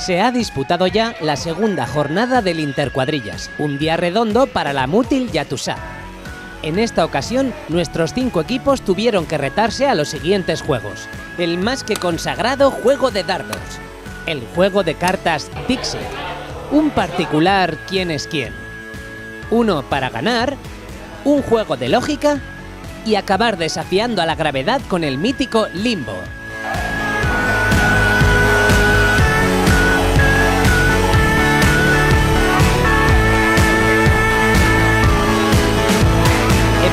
Se ha disputado ya la segunda jornada del Intercuadrillas, un día redondo para la Mutil Yatuzá. En esta ocasión, nuestros 5 equipos tuvieron que retarse a los siguientes juegos. El más que consagrado juego de dardos, el juego de cartas Dixit, un particular quién es quién, uno para ganar, un juego de lógica y acabar desafiando a la gravedad con el mítico Limbo.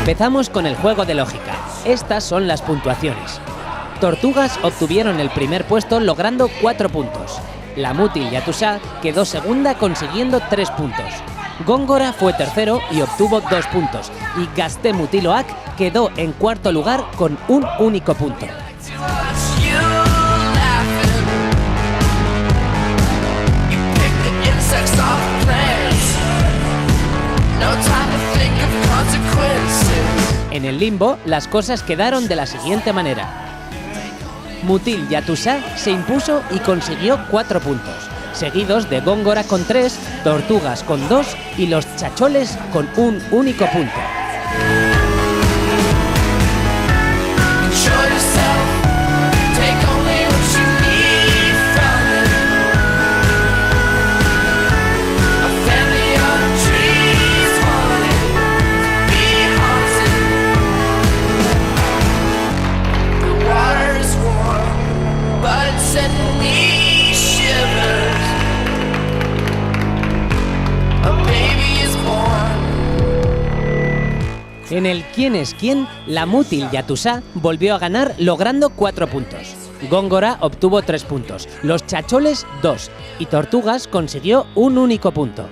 Empezamos con el juego de lógica. Estas son las puntuaciones. Tortugas obtuvieron el primer puesto logrando 4 puntos. La Mutil Yatuzá quedó segunda consiguiendo 3 puntos. Góngora fue tercero y obtuvo 2 puntos. Y Gazte Mutiloak quedó en cuarto lugar con un único punto. En el Limbo, las cosas quedaron de la siguiente manera. Mutil Yatuzá se impuso y consiguió 4 puntos, seguidos de Góngora con 3, Tortugas con 2 y los Chacholes con un único punto. En el quién es quién, la Mutil Yatuzá volvió a ganar logrando 4 puntos. Góngora obtuvo 3 puntos, los Chacholes 2 y Tortugas consiguió un único punto.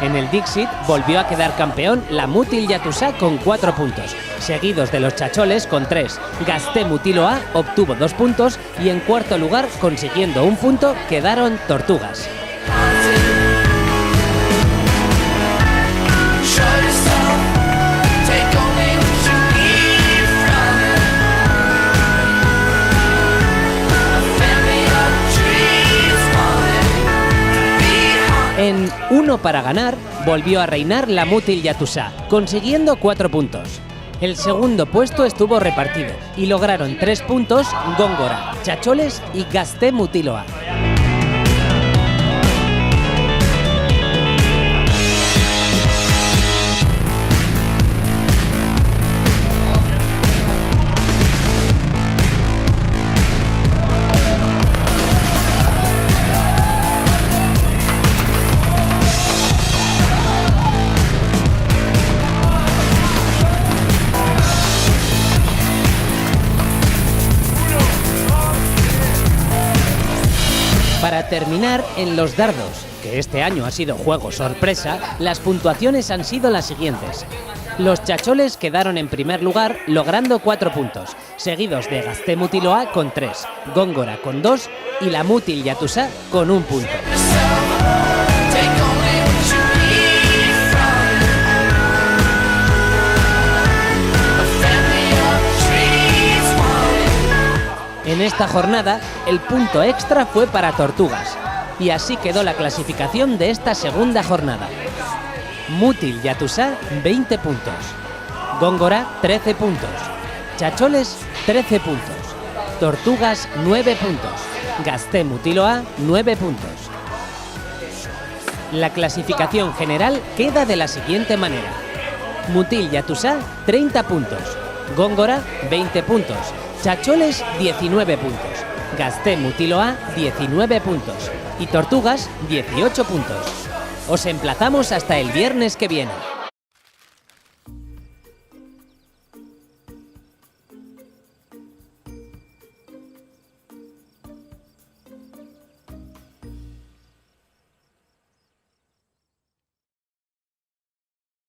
En el Dixit volvió a quedar campeón la Mutil Yatuzá con 4 puntos, seguidos de los Chacholes con 3. Gazte Mutiloak obtuvo 2 puntos y en cuarto lugar, consiguiendo un punto, quedaron Tortugas. En uno para ganar, volvió a reinar la Mutil Yatuzá, consiguiendo 4 puntos. El segundo puesto estuvo repartido y lograron 3 puntos Góngora, Chacholes y Gazte Mutiloak. Para terminar, en los dardos, que este año ha sido juego sorpresa, las puntuaciones han sido las siguientes. Los Chacholes quedaron en primer lugar logrando 4 puntos, seguidos de Gazte Mutiloak con 3, Góngora con 2 y la Mutil Yatuzá con 1 punto. En esta jornada, el punto extra fue para Tortugas, y así quedó la clasificación de esta segunda jornada. Mutil Yatuzá, 20 puntos. Góngora, 13 puntos. Chacholes, 13 puntos. Tortugas, 9 puntos. Gazte Mutiloak, 9 puntos. La clasificación general queda de la siguiente manera. Mutil Yatuzá, 30 puntos. Góngora, 20 puntos. Chacholes, 19 puntos. Gazte Mutiloak, 19 puntos. Y Tortugas, 18 puntos. Os emplazamos hasta el viernes que viene.